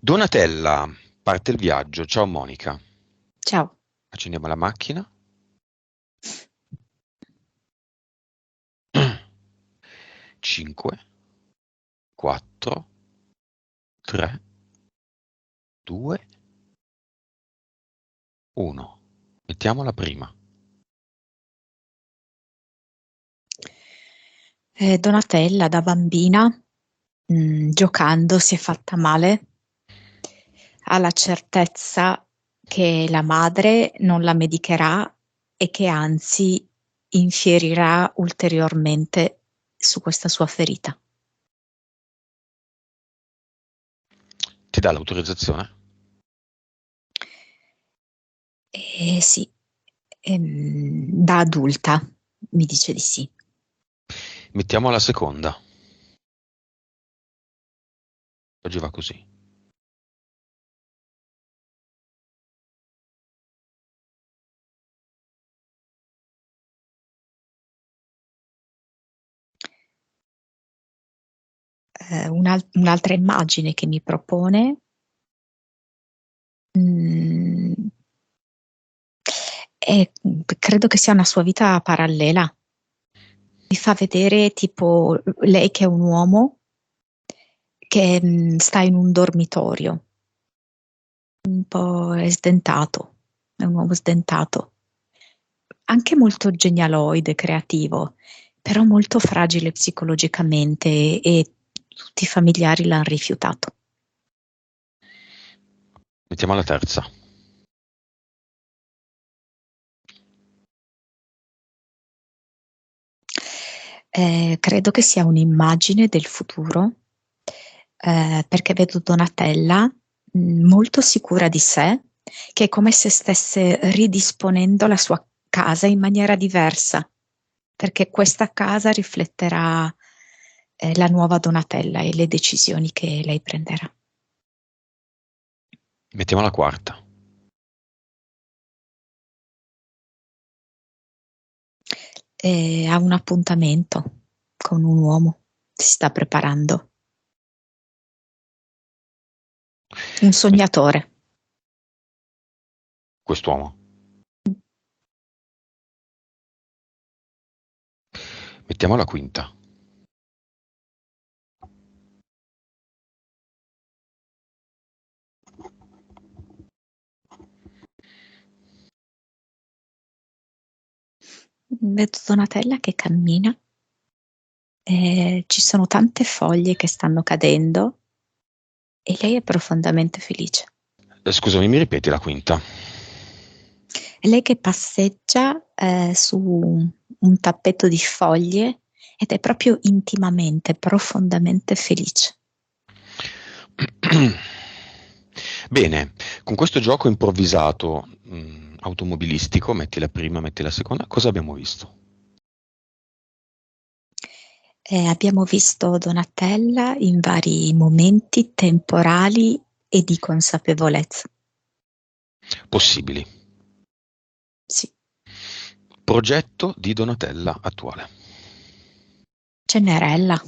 Donatella, parte il viaggio. Ciao Monica. Ciao. Accendiamo la macchina. 5, 4, 3, 2, 1. Mettiamo la prima. Donatella da bambina, giocando, si è fatta male. Ha la certezza che la madre non la medicherà e che anzi infierirà ulteriormente su questa sua ferita. Ti dà l'autorizzazione? Sì, da adulta mi dice di sì. Mettiamo la seconda. Oggi va così. Un'altra immagine che mi propone credo che sia una sua vita parallela. Mi fa vedere tipo lei che è un uomo che sta in un dormitorio, un po' è sdentato, è un uomo sdentato, anche molto genialoide, creativo, però molto fragile psicologicamente e tutti i familiari l'hanno rifiutato. Mettiamo la terza. Credo che sia un'immagine del futuro, perché vedo Donatella molto sicura di sé, che è come se stesse ridisponendo la sua casa in maniera diversa, perché questa casa rifletterà la nuova Donatella e le decisioni che lei prenderà. Mettiamo la quarta. Ha un appuntamento con un uomo, si sta preparando. Un sognatore. Quest'uomo. Mettiamo la quinta. Vedo Donatella che cammina, ci sono tante foglie che stanno cadendo e lei è profondamente felice. Scusami, mi ripeti la quinta? È lei che passeggia su un tappeto di foglie ed è proprio intimamente, profondamente felice. Bene, con questo gioco improvvisato automobilistico, metti la prima, metti la seconda, cosa abbiamo visto? Abbiamo visto Donatella in vari momenti temporali e di consapevolezza. Possibili. Sì. Progetto di Donatella attuale. Cenerella.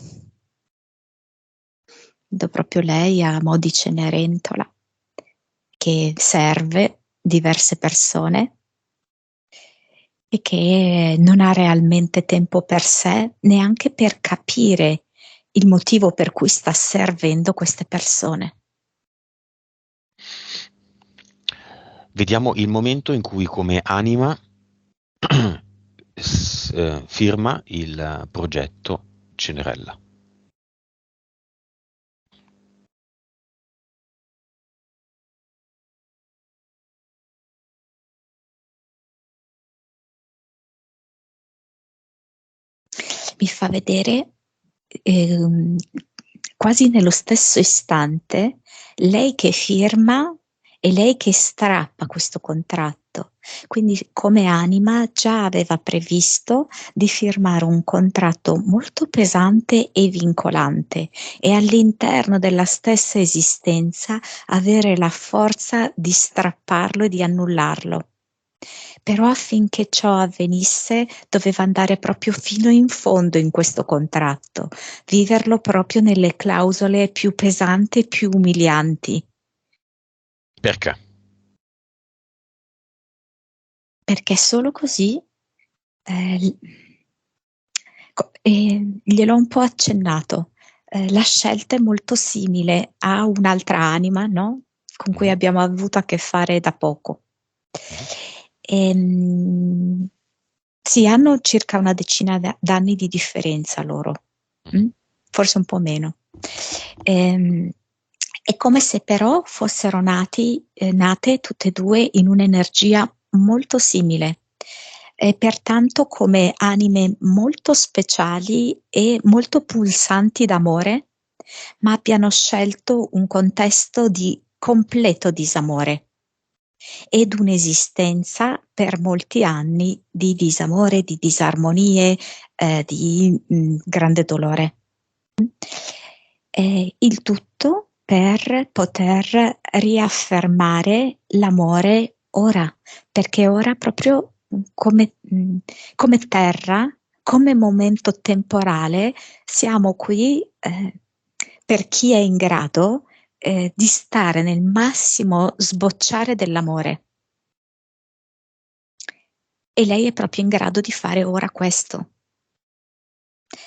Vedo proprio lei a mo' di Cenerentola che serve diverse persone e che non ha realmente tempo per sé, neanche per capire il motivo per cui sta servendo queste persone. Vediamo il momento in cui come anima firma il progetto Cenerella. Mi fa vedere ehm, quasi nello stesso istante lei che firma e lei che strappa questo contratto. Quindi come anima già aveva previsto di firmare un contratto molto pesante e vincolante e all'interno della stessa esistenza avere la forza di strapparlo e di annullarlo. Però affinché ciò avvenisse doveva andare proprio fino in fondo in questo contratto, viverlo proprio nelle clausole più pesanti e più umilianti. Perché? Perché solo così, l gliel'ho un po' accennato, la scelta è molto simile a un'altra anima, no, con cui Mhm, abbiamo avuto a che fare da poco. mhm, Ehm, sì, hanno circa una decina d'anni di differenza loro, mhm. forse un po' meno. Ehm, è come se però fossero nate tutte e due in un'energia molto simile e pertanto come anime molto speciali e molto pulsanti d'amore, ma abbiano scelto un contesto di completo disamore ed un'esistenza per molti anni di disamore, di disarmonie, di grande dolore. Il tutto per poter riaffermare l'amore ora, perché ora proprio come terra, come momento temporale, siamo qui per chi è in grado di stare nel massimo sbocciare dell'amore. E lei è proprio in grado di fare ora questo.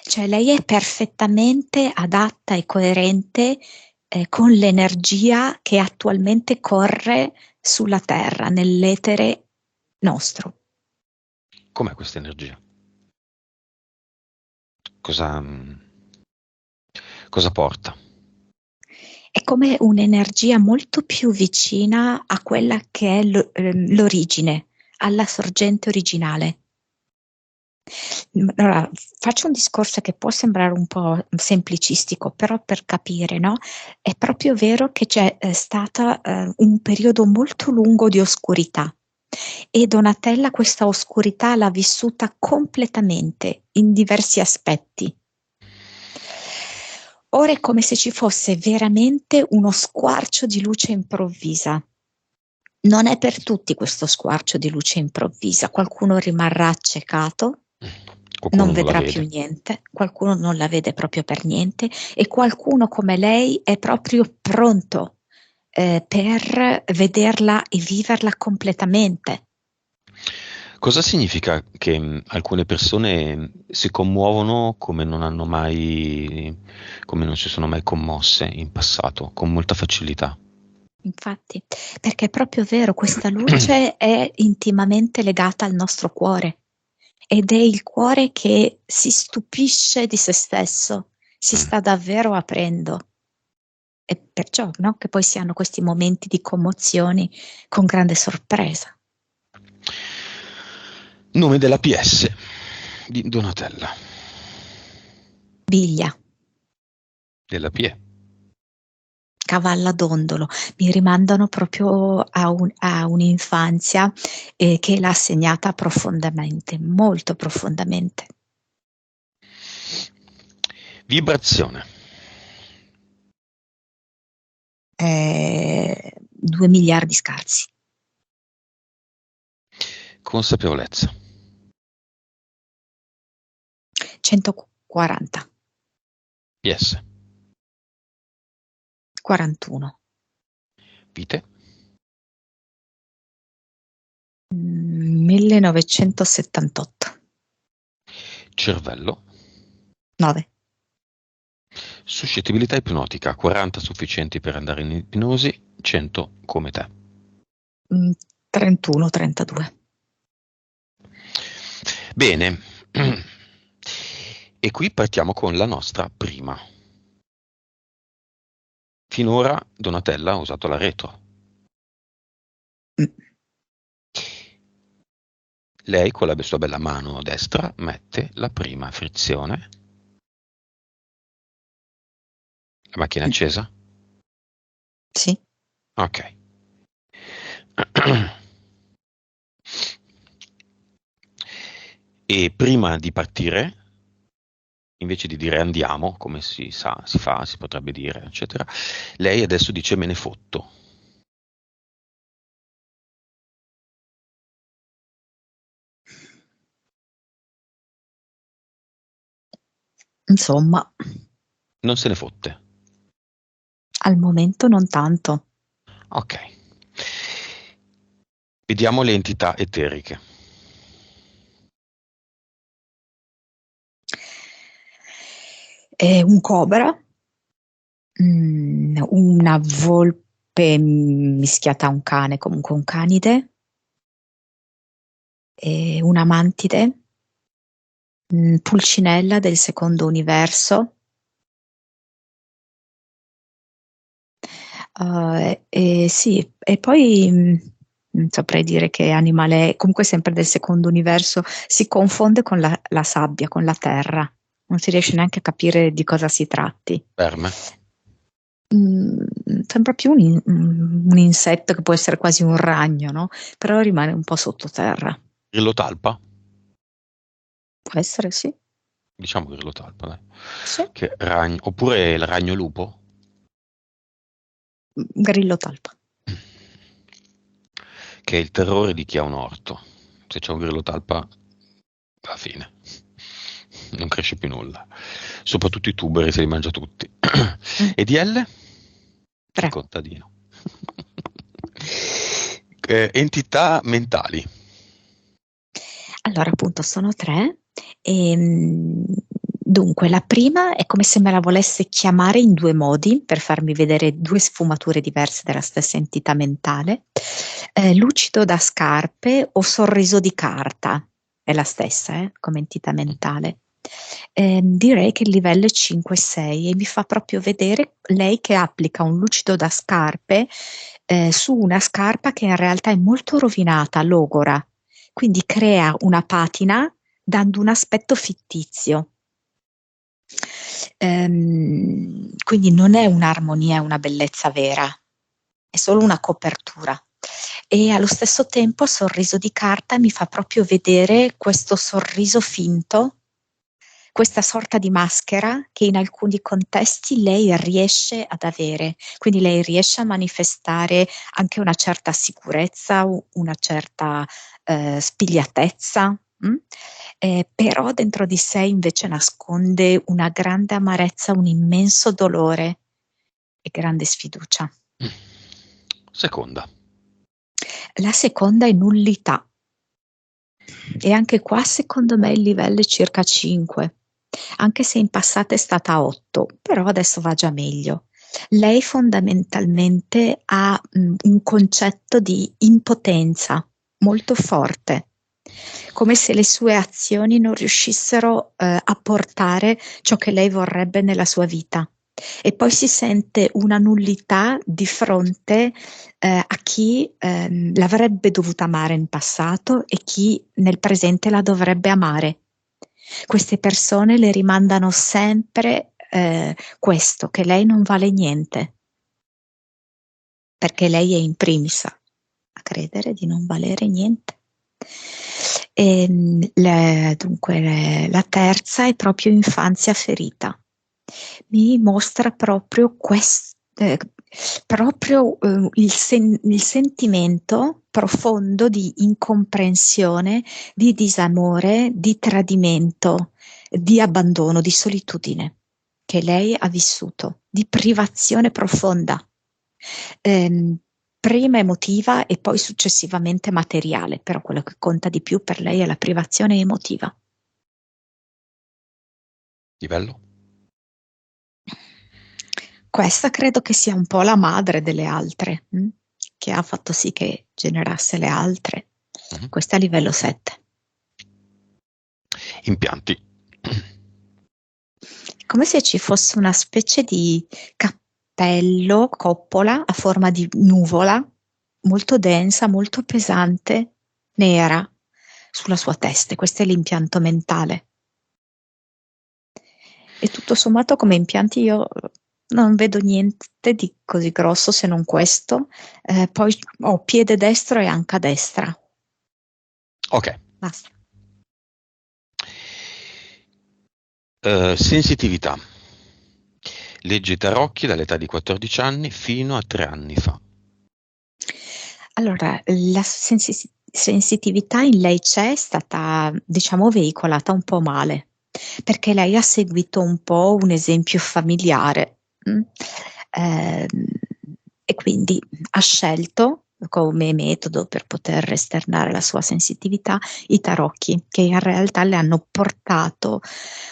Cioè lei è perfettamente adatta e coerente con l'energia che attualmente corre sulla Terra, nell'etere nostro. Com'è questa energia? Cosa, cosa porta? È come un'energia molto più vicina a quella che è l'origine, alla sorgente originale. Allora, faccio un discorso che può sembrare un po' semplicistico, però per capire, no? È proprio vero che c'è stata un periodo molto lungo di oscurità e Donatella questa oscurità l'ha vissuta completamente in diversi aspetti. Ora è come se ci fosse veramente uno squarcio di luce improvvisa. Non è per tutti questo squarcio di luce improvvisa, qualcuno rimarrà accecato, Qualcuno non non la vedrà più vede. niente, qualcuno non la vede proprio per niente e qualcuno come lei è proprio pronto per vederla e viverla completamente. Cosa significa che alcune persone si commuovono come non hanno mai, come non si sono mai commosse in passato, con molta facilità? Infatti, perché è proprio vero, questa luce è intimamente legata al nostro cuore ed è il cuore che si stupisce di se stesso, si Mm. sta davvero aprendo. E perciò, no, che poi si hanno questi momenti di commozioni con grande sorpresa. Nome della PS di Donatella. Biglia, Della PE. Cavalla Dondolo, mi rimandano proprio a un'infanzia che l'ha segnata profondamente, molto profondamente. Vibrazione. 2 miliardi scarsi, Consapevolezza. 140, PS. 41, Vite. 1978, Cervello. 9, Suscettibilità ipnotica. 40 sufficienti per andare in ipnosi, 100 come te. 31, 32. Bene. E qui partiamo con la nostra prima. Finora Donatella ha usato la retro. Mm. Lei con la sua bella mano destra mette la prima frizione. La macchina è Mm. accesa? Sì. Ok. E prima di partire, invece di dire andiamo, come si sa, si fa, si potrebbe dire, eccetera, lei adesso dice me ne fotto. Insomma, Non se ne fotte. al momento non tanto. Ok. Vediamo le entità eteriche. Un cobra, una volpe mischiata a un cane, comunque un canide, una mantide, Pulcinella del secondo universo, sì, e poi non saprei dire che animale è, comunque sempre del secondo universo, si confonde con la sabbia, con la terra, non si riesce neanche a capire di cosa si tratti. Verme. Sembra più un insetto che può essere quasi un ragno, no? Però rimane un po' sottoterra. Grillo talpa? Può essere, sì. Diciamo grillo talpa, dai. Sì. Oppure il ragno lupo? Grillo talpa. Che è il terrore di chi ha un orto. Se c'è un grillo talpa, va fine. Non cresce più nulla. Soprattutto i tuberi se li mangia tutti. E DL? Il 3. contadino. Entità mentali. Allora, appunto, sono 3. Dunque, la prima è come se me la volesse chiamare in 2 modi per farmi vedere 2 sfumature diverse della stessa entità mentale. Lucido da scarpe o sorriso di carta, è la stessa, come entità mentale. Direi che il livello è 5-6 e mi fa proprio vedere lei che applica un lucido da scarpe su una scarpa che in realtà è molto rovinata, logora, quindi crea una patina dando un aspetto fittizio. Quindi non è un'armonia, è una bellezza vera, è solo una copertura. E allo stesso tempo il sorriso di carta mi fa proprio vedere questo sorriso finto, questa sorta di maschera che in alcuni contesti lei riesce ad avere, quindi lei riesce a manifestare anche una certa sicurezza, una certa spigliatezza, però dentro di sé invece nasconde una grande amarezza, un immenso dolore e grande sfiducia. Seconda. La seconda è nullità. E anche qua secondo me il livello è circa 5, anche se in passato è stata 8, però adesso va già meglio. Lei fondamentalmente ha un concetto di impotenza molto forte, come se le sue azioni non riuscissero a portare ciò che lei vorrebbe nella sua vita. E poi si sente una nullità di fronte a chi l'avrebbe dovuta amare in passato e chi nel presente la dovrebbe amare. Queste persone le rimandano sempre questo, che lei non vale niente, perché lei è in primis a credere di non valere niente. Dunque, la terza è proprio infanzia ferita. Mi mostra proprio il sentimento profondo di incomprensione, di disamore, di tradimento, di abbandono, di solitudine che lei ha vissuto, di privazione profonda, prima emotiva e poi successivamente materiale, però quello che conta di più per lei è la privazione emotiva. Livello? Questa credo che sia un po' la madre delle altre, che ha fatto sì che generasse le altre. Questa è a livello 7. Impianti. Come se ci fosse una specie di cappello, coppola a forma di nuvola, molto densa, molto pesante, nera, sulla sua testa. Questo è l'impianto mentale. E tutto sommato come impianti io non vedo niente di così grosso se non questo. Poi ho piede destro e anca destra. Ok. Basta. Sensitività. Legge tarocchi dall'età di 14 anni fino a 3 anni fa. Allora, la sensitività in lei c'è, è stata, diciamo, veicolata un po' male, perché lei ha seguito un po' un esempio familiare, e quindi ha scelto come metodo per poter esternare la sua sensitività, i tarocchi, che in realtà le hanno portato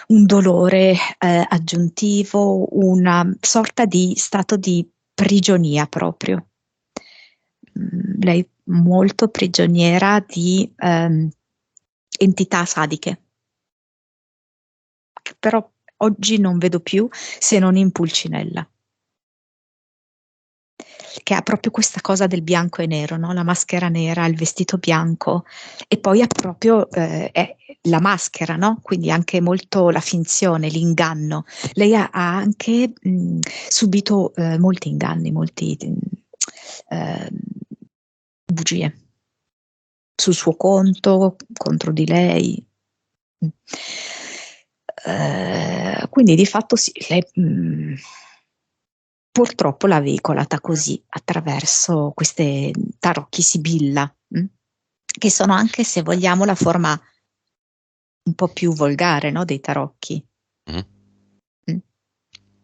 un dolore aggiuntivo, una sorta di stato di prigionia proprio. Lei molto prigioniera di entità sadiche, che però oggi non vedo più se non in Pulcinella, che ha proprio questa cosa del bianco e nero, no? La maschera nera, il vestito bianco, e poi ha proprio è la maschera, no? Quindi anche molto la finzione, l'inganno. Lei ha anche subito molti inganni, molti bugie sul suo conto, contro di lei. Quindi di fatto sì, lei purtroppo l'ha veicolata così, attraverso queste tarocchi sibilla, che sono anche, se vogliamo, la forma un po' più volgare, no, dei tarocchi.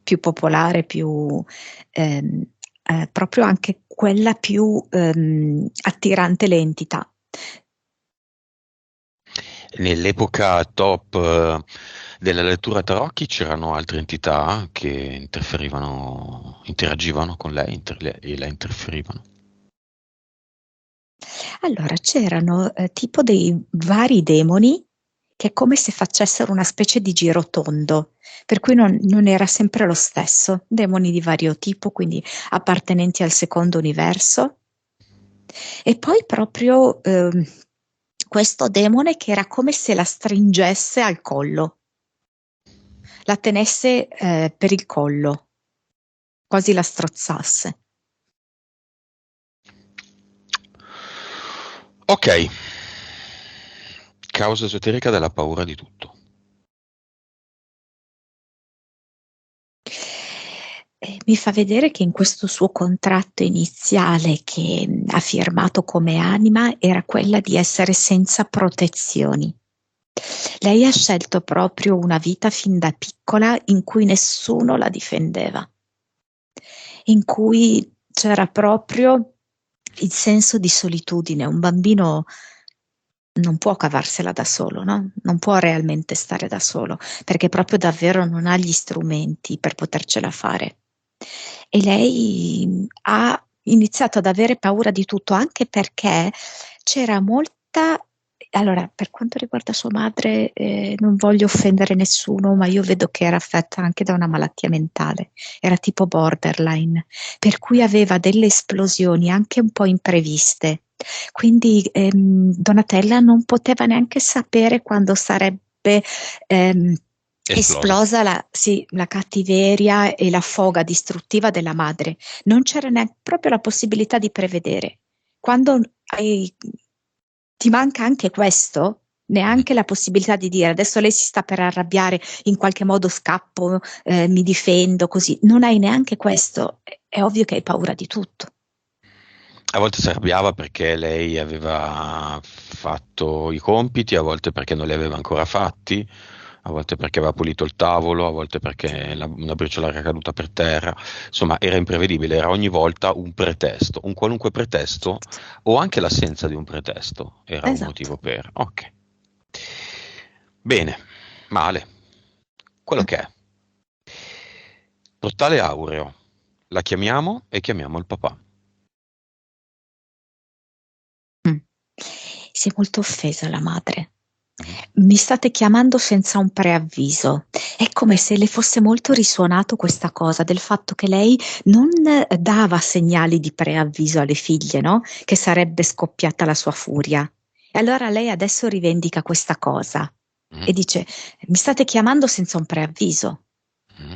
Più popolare, più proprio anche quella più attirante le entità. Nell'epoca top della lettura tarocchi c'erano altre entità che interagivano con lei e la interferivano. Allora, c'erano tipo dei vari demoni che è come se facessero una specie di girotondo, per cui non era sempre lo stesso, demoni di vario tipo, quindi appartenenti al secondo universo. E poi proprio questo demone che era come se la stringesse al collo, la tenesse per il collo, quasi la strozzasse. Ok, causa esoterica della paura di tutto. Mi fa vedere che in questo suo contratto iniziale che ha firmato come anima era quella di essere senza protezioni. Lei ha scelto proprio una vita fin da piccola in cui nessuno la difendeva, in cui c'era proprio il senso di solitudine. Un bambino non può cavarsela da solo, no? Non può realmente stare da solo, perché proprio davvero non ha gli strumenti per potercela fare. E lei ha iniziato ad avere paura di tutto, anche perché c'era molta. Allora, per quanto riguarda sua madre, non voglio offendere nessuno, ma io vedo che era affetta anche da una malattia mentale, era tipo borderline, per cui aveva delle esplosioni anche un po' impreviste. Quindi Donatella non poteva neanche sapere quando sarebbe esplosa la cattiveria e la foga distruttiva della madre. Non c'era neanche proprio la possibilità di prevedere. Quando ti manca anche questo, neanche la possibilità di dire adesso lei si sta per arrabbiare, in qualche modo scappo, mi difendo, così. Non hai neanche questo, è ovvio che hai paura di tutto. A volte si arrabbiava perché lei aveva fatto i compiti, a volte perché non li aveva ancora fatti, a volte perché aveva pulito il tavolo, a volte perché una briciola era caduta per terra. Insomma, era imprevedibile, era ogni volta un pretesto, un qualunque pretesto o anche l'assenza di un pretesto era un Esatto. motivo per. Ok. Bene, male. Quello che è. Portale aureo. La chiamiamo e chiamiamo il papà. Si è molto offesa la madre. Mm. Mi state chiamando senza un preavviso. È come se le fosse molto risuonato questa cosa del fatto che lei non dava segnali di preavviso alle figlie, no? Che sarebbe scoppiata la sua furia. E allora lei adesso rivendica questa cosa Mm. e dice: mi state chiamando senza un preavviso. Mm.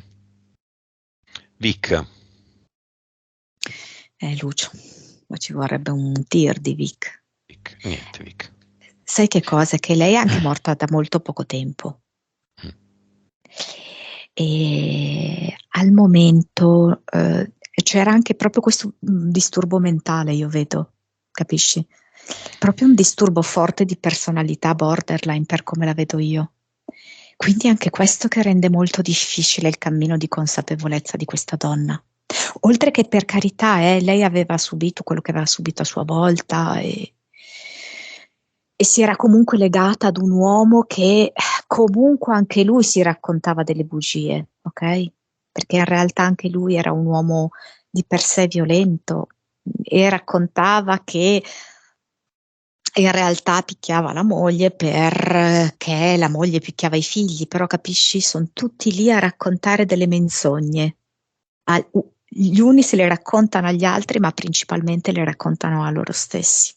Vic. Lucio, ma ci vorrebbe un tir di Vic. Vic. Niente, Vic. Sai che cosa? Che lei è anche morta da molto poco tempo. Mm. E al momento c'era anche proprio questo disturbo mentale, io vedo, capisci? Proprio un disturbo forte di personalità borderline per come la vedo io. Quindi anche questo che rende molto difficile il cammino di consapevolezza di questa donna. Oltre che per carità, lei aveva subito quello che aveva subito a sua volta e si era comunque legata ad un uomo che comunque anche lui si raccontava delle bugie, ok? Perché in realtà anche lui era un uomo di per sé violento e raccontava che in realtà picchiava la moglie perché la moglie picchiava i figli, però capisci, sono tutti lì a raccontare delle menzogne. Gli uni se le raccontano agli altri, ma principalmente le raccontano a loro stessi.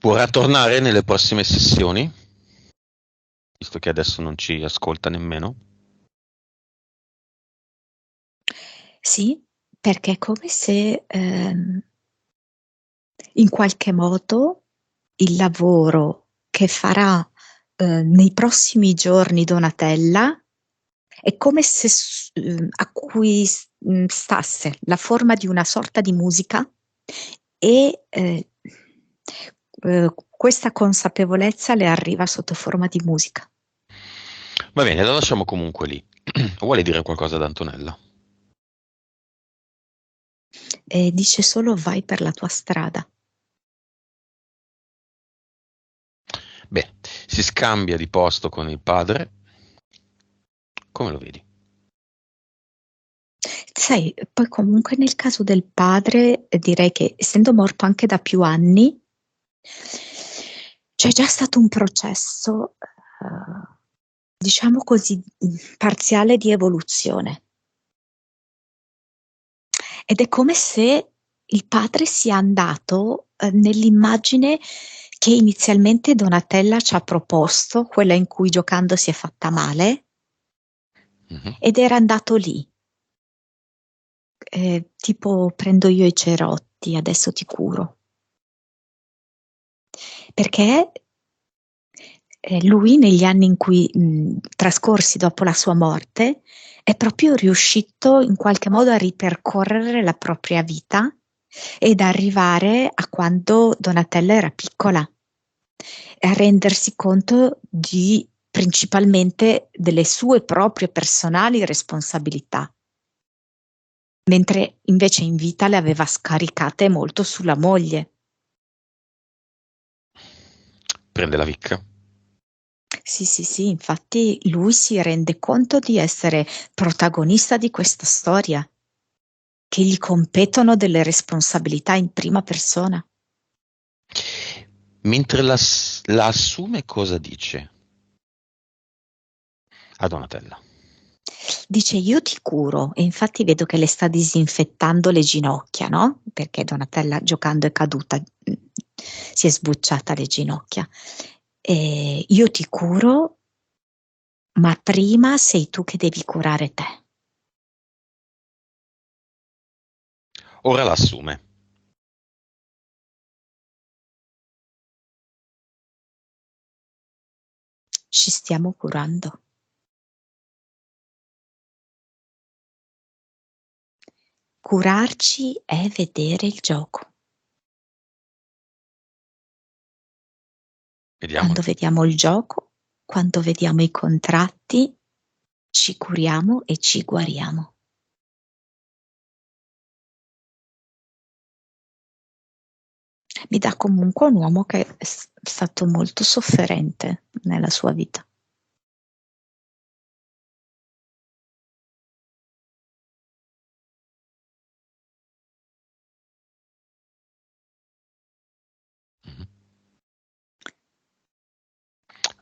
Vorrà tornare nelle prossime sessioni, visto che adesso non ci ascolta nemmeno. Sì, perché è come se in qualche modo il lavoro che farà nei prossimi giorni Donatella è come se acquistasse la forma di una sorta di musica e questa consapevolezza le arriva sotto forma di musica. Va bene, lo lasciamo comunque lì. Vuole dire qualcosa ad Antonella? E dice solo vai per la tua strada. Beh, si scambia di posto con il padre. Come lo vedi? Sai, poi comunque nel caso del padre direi che essendo morto anche da più anni, c'è già stato un processo, diciamo così, parziale di evoluzione. Ed è come se il padre sia andato nell'immagine che inizialmente Donatella ci ha proposto, quella in cui giocando si è fatta male, Mhm. ed era andato lì. Tipo prendo io i cerotti, adesso ti curo. Perché lui negli anni in cui trascorsi dopo la sua morte è proprio riuscito in qualche modo a ripercorrere la propria vita ed arrivare a quando Donatella era piccola e a rendersi conto di principalmente delle sue proprie personali responsabilità, mentre invece in vita le aveva scaricate molto sulla moglie. Prende la vicca. Sì, sì, sì, infatti lui si rende conto di essere protagonista di questa storia, che gli competono delle responsabilità in prima persona. Mentre la assume, cosa dice a Donatella? Dice io ti curo e infatti vedo che le sta disinfettando le ginocchia, no? Perché Donatella giocando è caduta, si è sbucciata le ginocchia. E io ti curo, ma prima sei tu che devi curare te. Ora la assume. Ci stiamo curando. Curarci è vedere il gioco. Quando Vediamolo. vediamo il gioco, quando vediamo i contratti, ci curiamo e ci guariamo. Mi dà comunque un uomo che è stato molto sofferente nella sua vita. Mhm.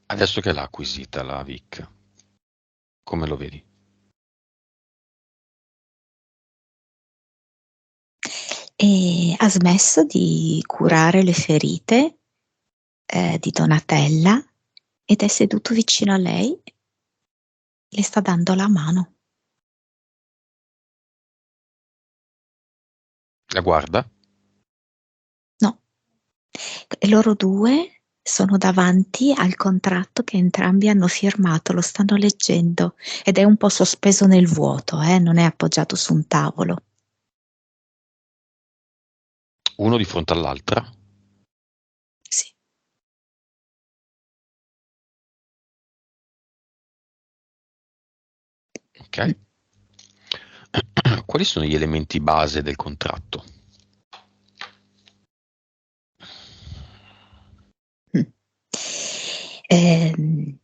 Adesso che l'ha acquisita la Vic, come lo vedi? E ha smesso di curare le ferite di Donatella ed è seduto vicino a lei, le sta dando la mano. La guarda? No, e loro due sono davanti al contratto che entrambi hanno firmato, lo stanno leggendo ed è un po' sospeso nel vuoto, non è appoggiato su un tavolo. Uno di fronte all'altra? Sì. Ok. Quali sono gli elementi base del contratto? Ehm,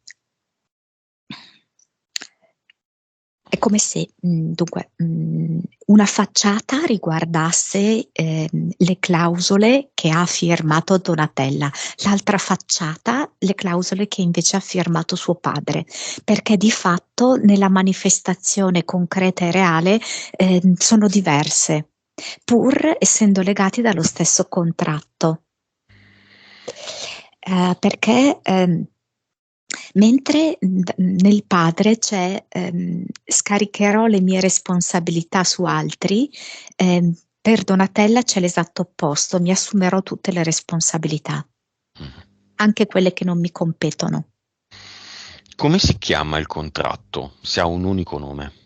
È come se, dunque, una facciata riguardasse, le clausole che ha firmato Donatella, l'altra facciata le clausole che invece ha firmato suo padre, perché di fatto nella manifestazione concreta e reale, sono diverse, pur essendo legati dallo stesso contratto. Perché, mentre nel padre c'è scaricherò le mie responsabilità su altri, per Donatella c'è l'esatto opposto, mi assumerò tutte le responsabilità, anche quelle che non mi competono. Come si chiama il contratto se ha un unico nome?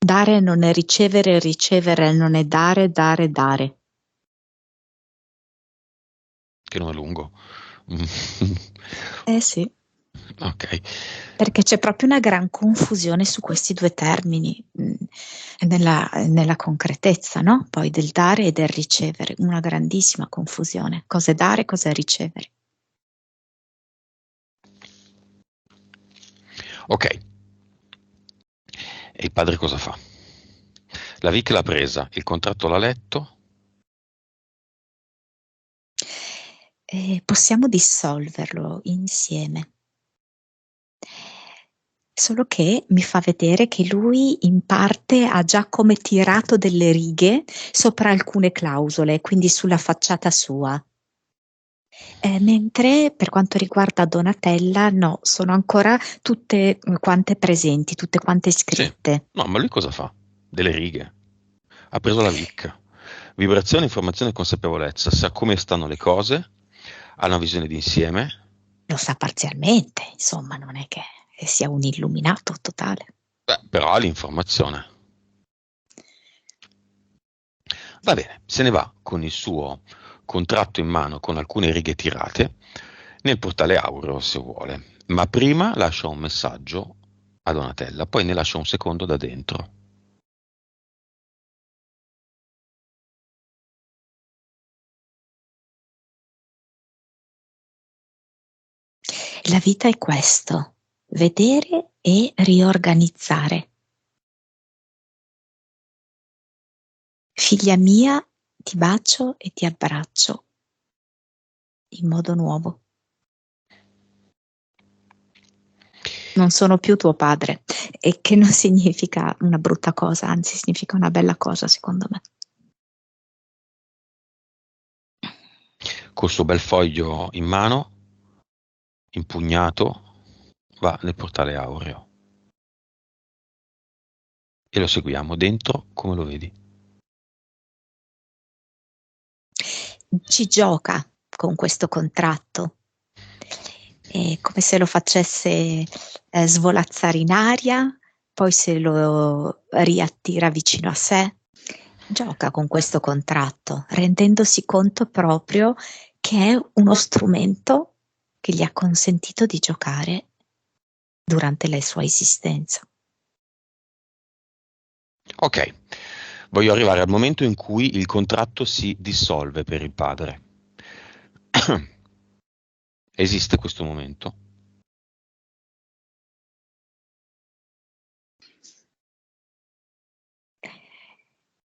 Dare non è ricevere, ricevere non è dare, dare, dare. Che nome lungo. Eh sì. Ok. Perché c'è proprio una gran confusione su questi due termini, nella concretezza, no? Poi del dare e del ricevere, una grandissima confusione. Cos'è dare, cos'è ricevere? Ok. E il padre cosa fa? La Vic l'ha presa, il contratto l'ha letto. Possiamo dissolverlo insieme. Solo che mi fa vedere che lui in parte ha già come tirato delle righe sopra alcune clausole, quindi sulla facciata sua. Mentre per quanto riguarda Donatella, no, sono ancora tutte quante presenti, tutte quante Sì. scritte. No, ma lui cosa fa? Delle righe. Ha preso la Vic. Vibrazione, informazione e consapevolezza. Sa come stanno le cose. Ha una visione d'insieme. Lo sa parzialmente, insomma, non è che sia un illuminato totale. Beh, però ha l'informazione. Va bene, se ne va con il suo contratto in mano con alcune righe tirate nel portale aureo se vuole, ma prima lascia un messaggio a Donatella, poi ne lascia un secondo da dentro. La vita è questo, vedere e riorganizzare. Figlia mia, ti bacio e ti abbraccio in modo nuovo. Non sono più tuo padre, e che non significa una brutta cosa, anzi significa una bella cosa secondo me. Col suo bel foglio in mano, impugnato, va nel portale aureo. E lo seguiamo dentro, come lo vedi? Ci gioca con questo contratto, è come se lo facesse svolazzare in aria, poi se lo riattira vicino a sé. Gioca con questo contratto, rendendosi conto proprio che è uno strumento che gli ha consentito di giocare durante la sua esistenza. Ok, voglio arrivare al momento in cui il contratto si dissolve per il padre. Esiste questo momento?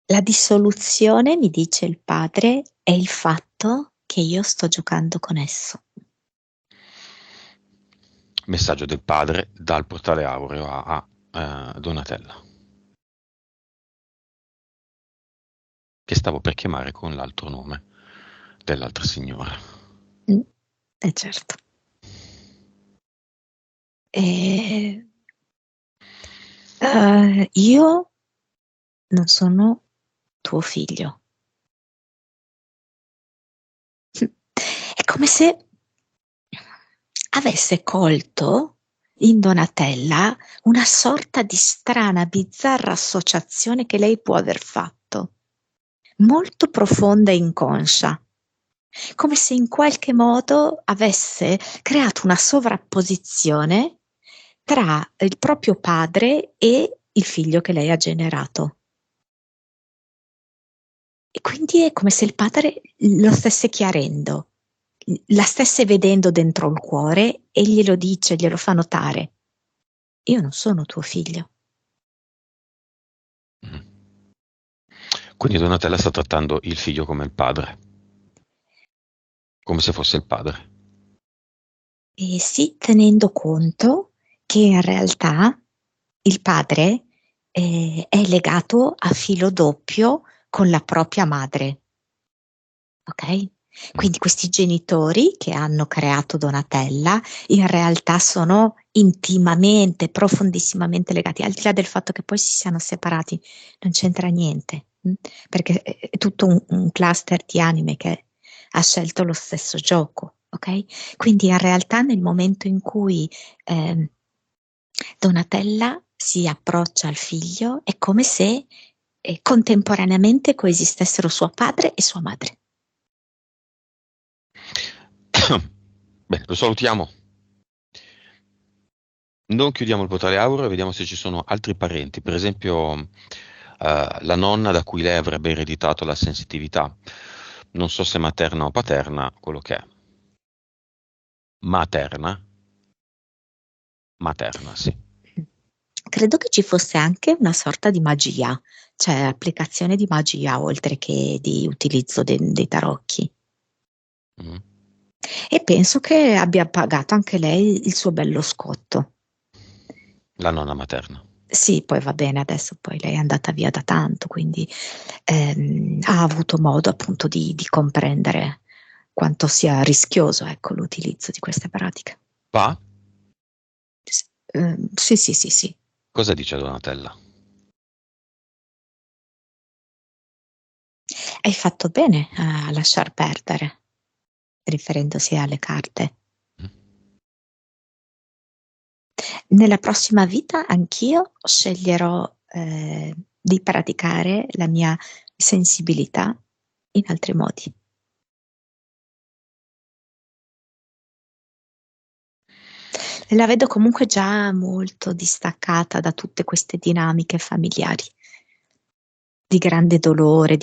La dissoluzione, mi dice il padre, è il fatto che io sto giocando con esso. Messaggio del padre dal portale aureo a Donatella, che stavo per chiamare con l'altro nome dell'altra signora. Certo. E, io non sono tuo figlio. È come se avesse colto in Donatella una sorta di strana, bizzarra associazione che lei può aver fatto, molto profonda e inconscia. come se in qualche modo avesse creato una sovrapposizione tra il proprio padre e il figlio che lei ha generato. E quindi è come se il padre lo stesse chiarendo, la stesse vedendo dentro il cuore e glielo dice, glielo fa notare. Io non sono tuo figlio. Mm. Quindi Donatella sta trattando il figlio come il padre, come se fosse il padre. E sì, tenendo conto che in realtà il padre è legato a filo doppio con la propria madre, ok? Quindi questi genitori che hanno creato Donatella in realtà sono intimamente, profondissimamente legati, al di là del fatto che poi si siano separati, non c'entra niente, perché è tutto un cluster di anime che ha scelto lo stesso gioco, ok? Quindi in realtà nel momento in cui Donatella si approccia al figlio è come se contemporaneamente coesistessero suo padre e sua madre. Bene, lo salutiamo. Non chiudiamo il portale aureo e vediamo se ci sono altri parenti, per esempio la nonna da cui lei avrebbe ereditato la sensitività. Non so se materna o paterna, quello che è. Materna? Materna, sì. Credo che ci fosse anche una sorta di magia, cioè applicazione di magia oltre che di utilizzo dei tarocchi. Mm. E penso che abbia pagato anche lei il suo bello scotto. La nonna materna. Sì, poi va bene, adesso poi lei è andata via da tanto, quindi ha avuto modo appunto di comprendere quanto sia rischioso, ecco, l'utilizzo di queste pratiche. Va? Sì, sì, sì, sì. Cosa dice Donatella? Hai fatto bene a lasciar perdere, riferendosi alle carte. Mm. Nella prossima vita anch'io sceglierò di praticare la mia sensibilità in altri modi. La vedo comunque già molto distaccata da tutte queste dinamiche familiari, di grande dolore,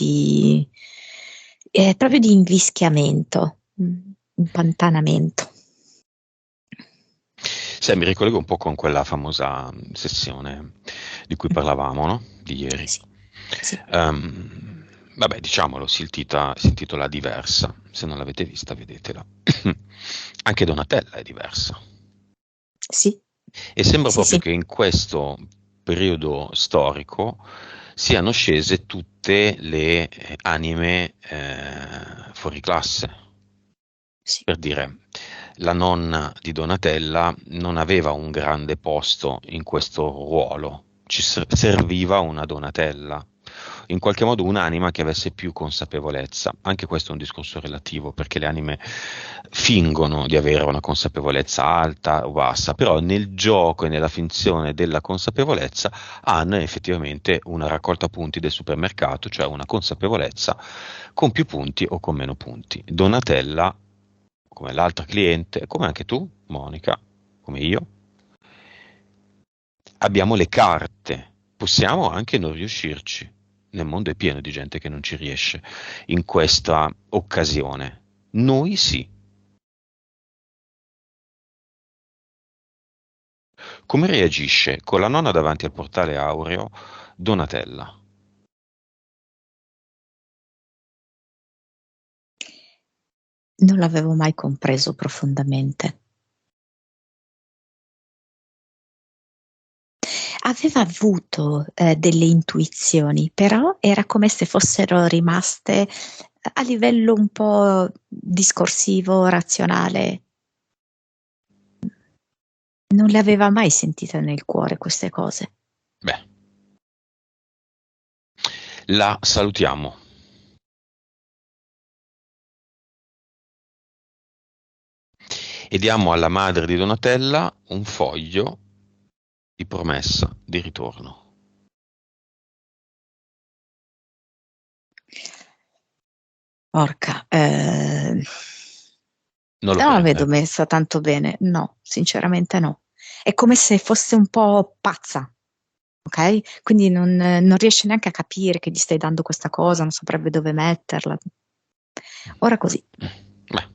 proprio di invischiamento, impantanamento. Sì, mi ricollego un po' con quella famosa sessione di cui parlavamo, no? Di ieri. Sì, sì, Vabbè, diciamolo, si intitola Diversa. Se non l'avete vista, vedetela. Anche Donatella è diversa. sì, E sembra sì, proprio sì. che in questo periodo storico siano scese tutte le anime fuori classe. Sì. Per dire, la nonna di Donatella non aveva un grande posto in questo ruolo, serviva una Donatella, in qualche modo un'anima che avesse più consapevolezza. Anche questo è un discorso relativo, perché le anime fingono di avere una consapevolezza alta o bassa, però nel gioco e nella finzione della consapevolezza hanno effettivamente una raccolta punti del supermercato, cioè una consapevolezza con più punti o con meno punti. Donatella, come l'altra cliente, come anche tu, Monica, come io, abbiamo le carte, possiamo anche non riuscirci. Nel mondo è pieno di gente che non ci riesce in questa occasione. Noi sì. Come reagisce con la nonna davanti al portale aureo Donatella? Non l'avevo mai compreso profondamente. Aveva avuto delle intuizioni, però era come se fossero rimaste a livello un po' discorsivo, razionale. Non le aveva mai sentite nel cuore queste cose. Beh, la salutiamo. E diamo alla madre di Donatella un foglio di promessa di ritorno. Porca, Non lo non la prende. vedo messa tanto bene, no, sinceramente no. È come se fosse un po' pazza, ok? Quindi non riesce neanche a capire che gli stai dando questa cosa, non saprebbe dove metterla. Ora così. Beh,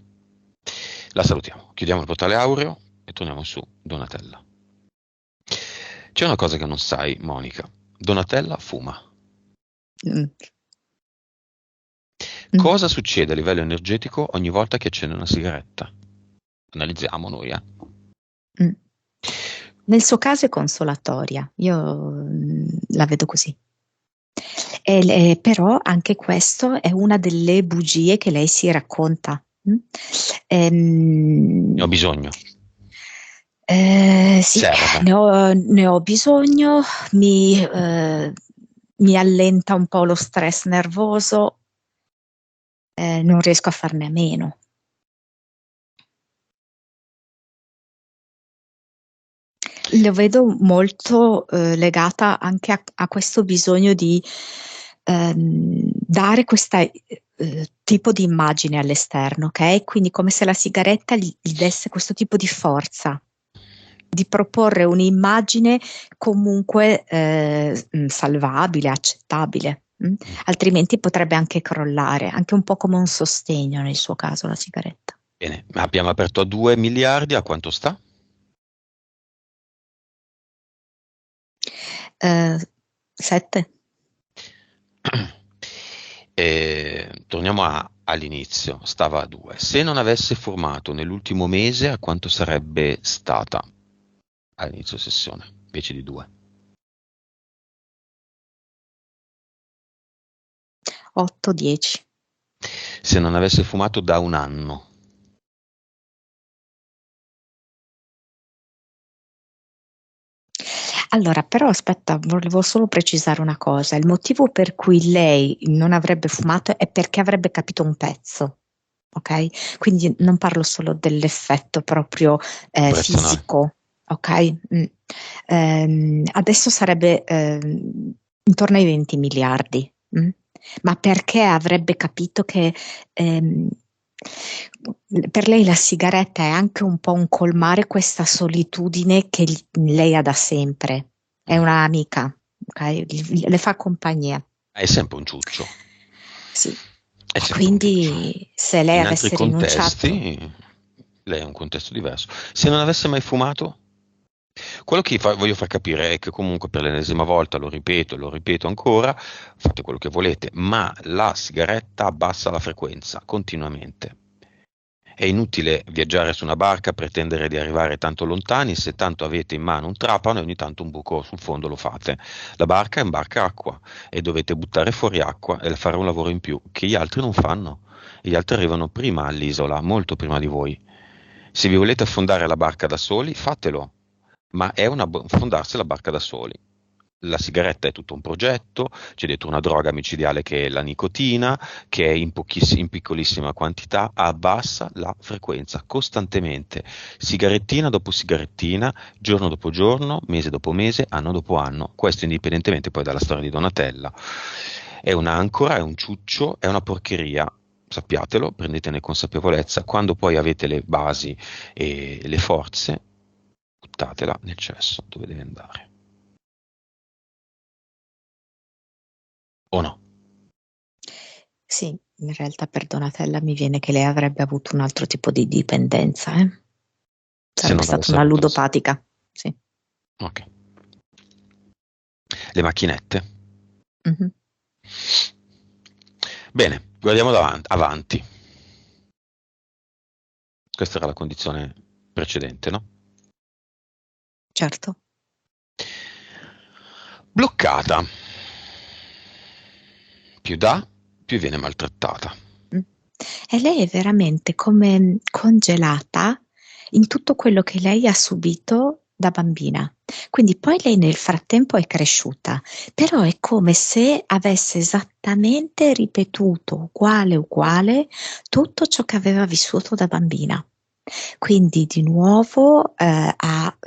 la salutiamo. Chiudiamo il portale aureo e torniamo su Donatella. C'è una cosa che non sai, Monica. Donatella fuma. Mm. Cosa succede a livello energetico ogni volta che accende una sigaretta? Analizziamo noi, Mm. Nel suo caso è consolatoria, io la vedo così. Però anche questo è una delle bugie che lei si racconta. Ne ho bisogno. Sì, Serve. ne ho bisogno, mi allenta un po' lo stress nervoso, non riesco a farne a meno. Lo vedo molto legata anche a questo bisogno di dare questo tipo di immagine all'esterno, ok? Quindi come se la sigaretta gli desse questo tipo di forza, di proporre un'immagine comunque salvabile, accettabile. Altrimenti potrebbe anche crollare, anche un po' come un sostegno nel suo caso la sigaretta. Bene, abbiamo aperto a 2 miliardi, a quanto sta? 7. Torniamo all'inizio, stava a 2. Se non avesse fumato nell'ultimo mese, a quanto sarebbe stata all'inizio sessione, invece di 2? 8, 10. Se non avesse fumato da un anno, Allora, però aspetta, volevo solo precisare una cosa. Il motivo per cui lei non avrebbe fumato è perché avrebbe capito un pezzo, ok? Quindi non parlo solo dell'effetto proprio vibrazionale. fisico, ok? Adesso sarebbe intorno ai 20 miliardi, ma perché avrebbe capito che per lei la sigaretta è anche un po' un colmare questa solitudine che lei ha da sempre. È un'amica, ok? Le fa compagnia. È sempre un ciuccio. Sì. È E sempre un ciuccio. quindi se lei In altri avesse rinunciato, contesti, lei è un contesto diverso. Se non avesse mai fumato, quello che voglio far capire è che comunque per l'ennesima volta, lo ripeto ancora, fate quello che volete, ma la sigaretta abbassa la frequenza continuamente. È inutile viaggiare su una barca, pretendere di arrivare tanto lontani, se tanto avete in mano un trapano e ogni tanto un buco sul fondo lo fate. La barca imbarca acqua e dovete buttare fuori acqua e fare un lavoro in più che gli altri non fanno. Gli altri arrivano prima all'isola, molto prima di voi. Se vi volete affondare la barca da soli, fatelo, ma è affondarsi la barca da soli. La sigaretta è tutto un progetto, c'è dietro una droga micidiale che è la nicotina, che è in piccolissima quantità, abbassa la frequenza costantemente, sigarettina dopo sigarettina, giorno dopo giorno, mese dopo mese, anno dopo anno. Questo indipendentemente poi dalla storia di Donatella. È un'ancora, è un ciuccio, è una porcheria. Sappiatelo, prendetene consapevolezza. Quando poi avete le basi e le forze, buttatela nel cesso dove deve andare. O no? sì, in realtà per Donatella mi viene che lei avrebbe avuto un altro tipo di dipendenza, eh? Se Sarebbe non stata avesse una avuto. ludopatica, sì. Ok. Le macchinette. Mhm. Bene, guardiamo avanti. Questa era la condizione precedente, no? Certo. Bloccata. Più dà, più viene maltrattata. Mm. E lei è veramente come congelata in tutto quello che lei ha subito da bambina. Quindi poi lei nel frattempo è cresciuta, però è come se avesse esattamente ripetuto uguale uguale tutto ciò che aveva vissuto da bambina. Quindi di nuovo ha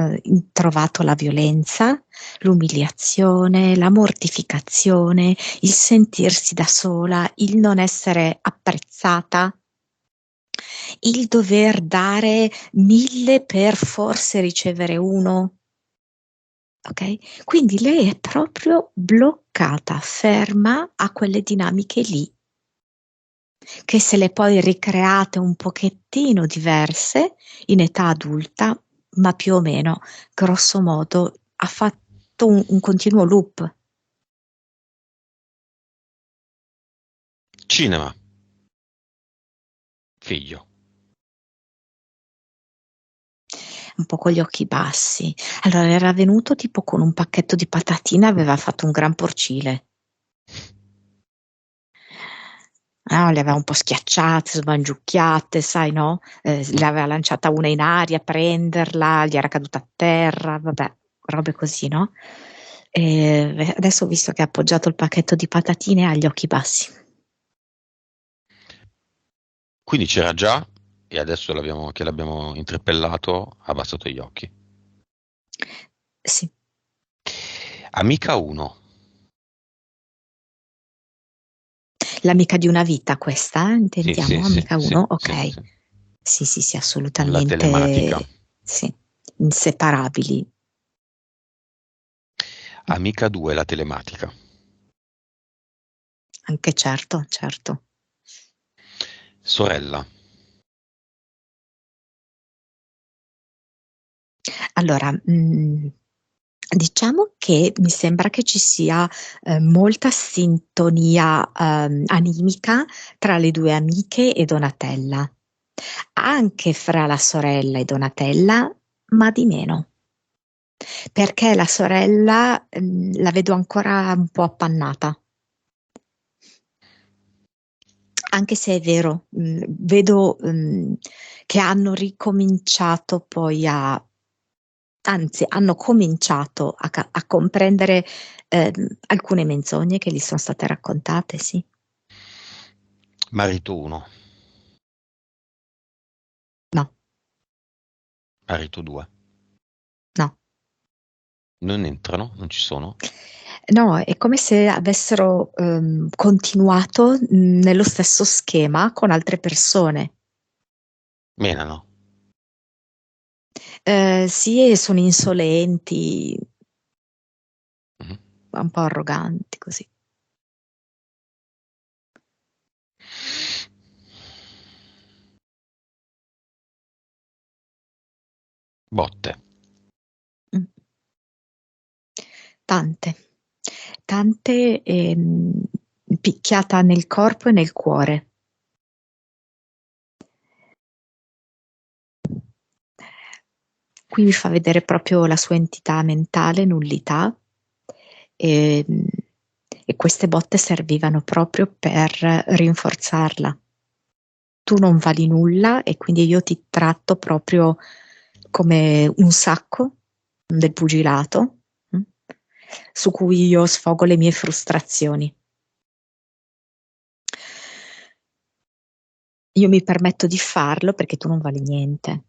trovato la violenza, l'umiliazione, la mortificazione, il sentirsi da sola, il non essere apprezzata, il dover dare 1000 per forse ricevere 1. Ok? Quindi lei è proprio bloccata, ferma a quelle dinamiche lì, che se le poi ricreate un pochettino diverse in età adulta, ma più o meno, grosso modo, ha fatto un continuo loop. Cinema, figlio. Un po' con gli occhi bassi. Allora era venuto tipo con un pacchetto di patatine, aveva fatto un gran porcile. Le aveva un po' schiacciate, smangiucchiate, sai, no? Le aveva lanciata una in aria a prenderla, gli era caduta a terra, vabbè, robe così, no? E adesso ho visto che ha appoggiato il pacchetto di patatine agli occhi bassi. Quindi c'era già e adesso che l'abbiamo interpellato ha abbassato gli occhi. Sì. Amica 1. L'amica di una vita questa, Sì, sì, intendiamo, sì, amica sì, 1, sì, ok. sì. Sì, sì, sì, La telematica. assolutamente, sì, inseparabili. Amica 2, la telematica. Anche certo, certo. Sorella. Allora, diciamo che mi sembra che ci sia molta sintonia animica tra le due amiche e Donatella, anche fra la sorella e Donatella, ma di meno, perché la sorella la vedo ancora un po' appannata. Anche se è vero, vedo che hanno ricominciato poi anzi, hanno cominciato a comprendere alcune menzogne che gli sono state raccontate, sì. Marito 1. No, Marito 2. no. Non entrano, non ci sono. No, è come se avessero continuato nello stesso schema con altre persone. Menano. Sì, e sono insolenti, Mhm. un po' arroganti, così. Botte. Mm. Tante, tante picchiata nel corpo e nel cuore. Qui mi fa vedere proprio la sua entità mentale, nullità, e, e queste botte servivano proprio per rinforzarla. Tu non vali nulla e quindi io ti tratto proprio come un sacco del pugilato, su cui io sfogo le mie frustrazioni. Io mi permetto di farlo perché tu non vali niente.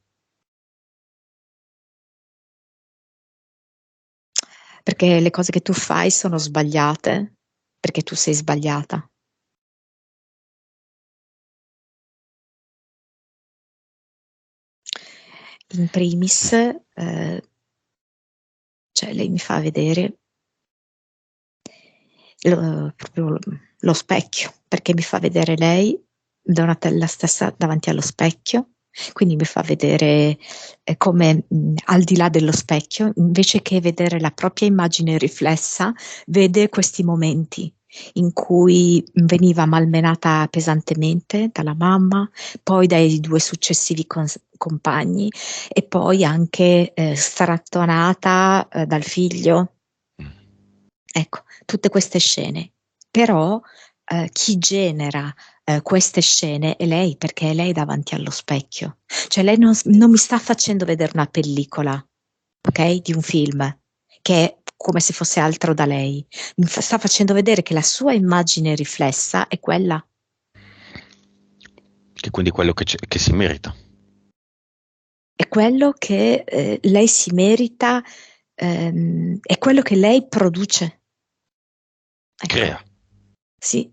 Perché le cose che tu fai sono sbagliate, perché tu sei sbagliata. In primis, cioè lei mi fa vedere proprio lo specchio, perché mi fa vedere lei, Donatella stessa davanti allo specchio, quindi mi fa vedere come al di là dello specchio, invece che vedere la propria immagine riflessa, vede questi momenti in cui veniva malmenata pesantemente dalla mamma, poi dai due successivi compagni e poi anche strattonata dal figlio. Ecco, tutte queste scene. Però chi genera queste scene è lei, perché è lei davanti allo specchio. Cioè lei non mi sta facendo vedere una pellicola, ok? Di un film, che è come se fosse altro da lei. Sta facendo vedere che la sua immagine riflessa è quella. Che quindi quello che si merita. è quello che lei si merita, è quello che lei produce. Ecco. Crea. Sì,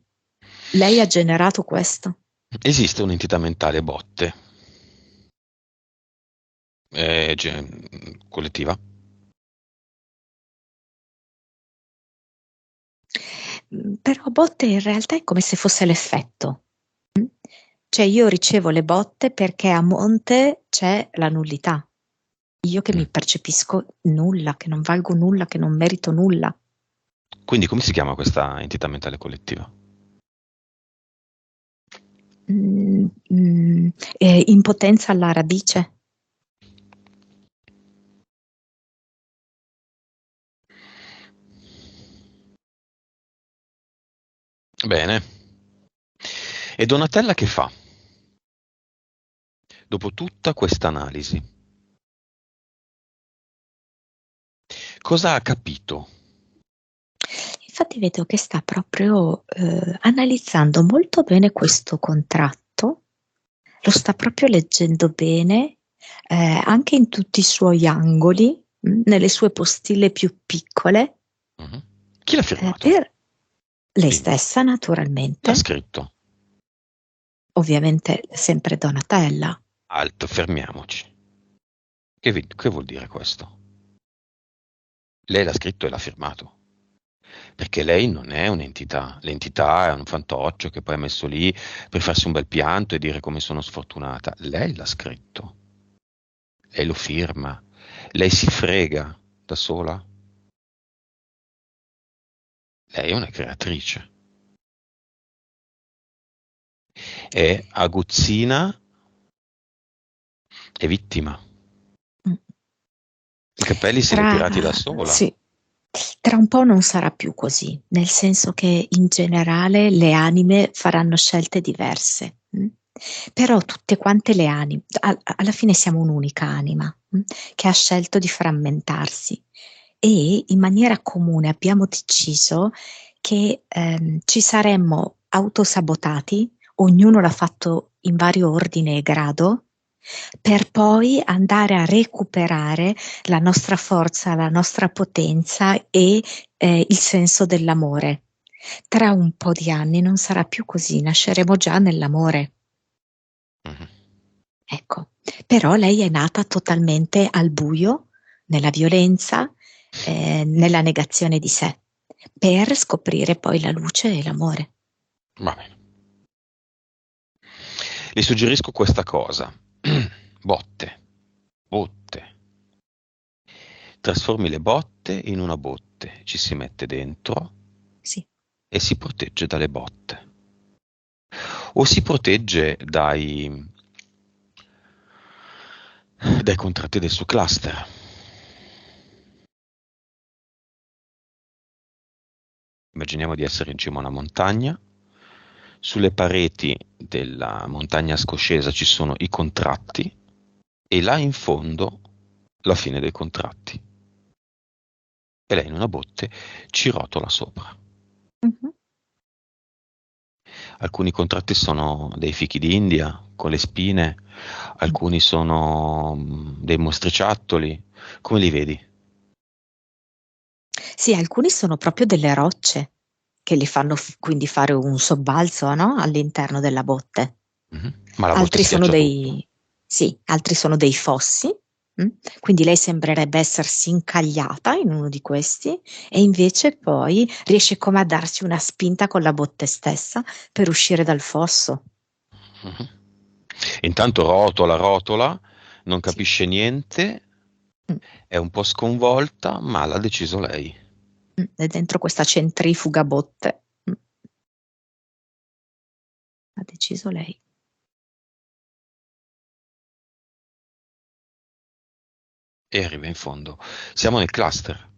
lei ha generato questo. Esiste un'entità mentale botte collettiva? Però botte in realtà è come se fosse l'effetto. Cioè io ricevo le botte perché a monte c'è la nullità. Io che mi percepisco nulla, che non valgo nulla, che non merito nulla. Quindi come si chiama questa entità mentale collettiva? Impotenza alla radice. Bene. E Donatella che fa? Dopo tutta questa analisi, cosa ha capito? Infatti vedo che sta proprio analizzando molto bene questo contratto, lo sta proprio leggendo bene, anche in tutti i suoi angoli, nelle sue postille più piccole, Mhm. Chi l'ha firmato? per lei Dimmi. stessa L'ha naturalmente, scritto. ovviamente sempre Donatella. Alt, fermiamoci. Che vuol dire questo? Lei l'ha scritto e l'ha firmato. Perché lei non è un'entità, l'entità è un fantoccio che poi ha messo lì per farsi un bel pianto e dire come sono sfortunata. Lei l'ha scritto, lei lo firma, lei si frega da sola. Lei è una creatrice. È aguzzina e vittima. Mm. I capelli se li ha tirati da sola. Sì, tra un po' non sarà più così, nel senso che in generale le anime faranno scelte diverse. Però tutte quante le anime, alla fine siamo un'unica anima, che ha scelto di frammentarsi e in maniera comune abbiamo deciso che ci saremmo autosabotati, ognuno l'ha fatto in vario ordine e grado, per poi andare a recuperare la nostra forza, la nostra potenza e il senso dell'amore. Tra un po' di anni non sarà più così, nasceremo già nell'amore. Mhm. Ecco, però lei è nata totalmente al buio, nella violenza, nella negazione di sé, per scoprire poi la luce e l'amore. Va bene. Le suggerisco questa cosa. Botte, botte. Trasformi le botte in una botte, ci si mette dentro Sì. e si protegge dalle botte. O si protegge dai contratti del suo cluster. Immaginiamo di essere in cima a una montagna. Sulle pareti della montagna scoscesa ci sono i contratti e là in fondo la fine dei contratti. E lei in una botte ci rotola sopra. Mhm. Alcuni contratti sono dei fichi d'India con le spine, alcuni sono dei mostriciattoli. Come li vedi? Sì, alcuni sono proprio delle rocce che li fanno quindi fare un sobbalzo, no? All'interno della botte. Mhm. Ma la botte Altri sono schiaccia tutto. sì, altri sono dei fossi, quindi lei sembrerebbe essersi incagliata in uno di questi e invece poi riesce come a darsi una spinta con la botte stessa per uscire dal fosso. Mhm. Intanto rotola, rotola, non Sì. capisce niente, Mm, è un po' sconvolta, ma l'ha deciso lei. è dentro questa centrifuga botte. Ha deciso lei. E arriva in fondo. Siamo nel cluster.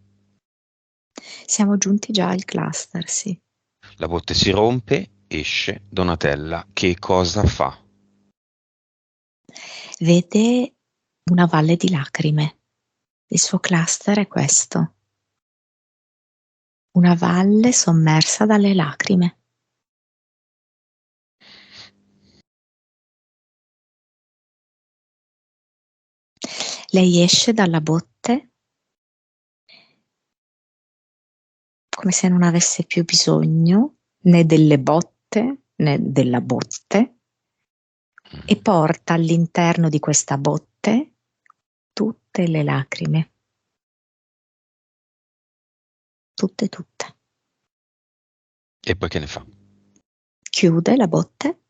Siamo giunti già al cluster, sì. La botte si rompe, esce Donatella. Che cosa fa? Vede una valle di lacrime. Il suo cluster è questo, una valle sommersa dalle lacrime. Lei esce dalla botte come se non avesse più bisogno né delle botte né della botte e porta all'interno di questa botte tutte le lacrime. Tutte. E poi che ne fa? Chiude la botte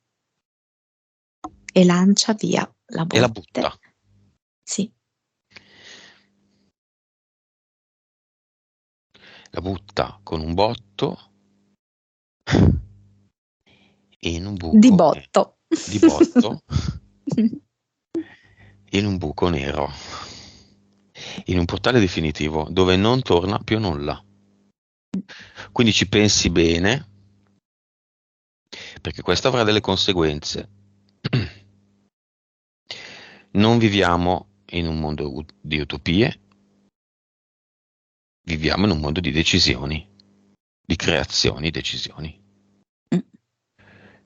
e lancia via la botte. E la butta. Sì. La butta con un botto in un buco. Di botto. Di botto. In un buco nero. In un portale definitivo dove non torna più nulla. Quindi ci pensi bene, perché questo avrà delle conseguenze. Non viviamo in un mondo di utopie, viviamo in un mondo di decisioni, di creazioni, decisioni.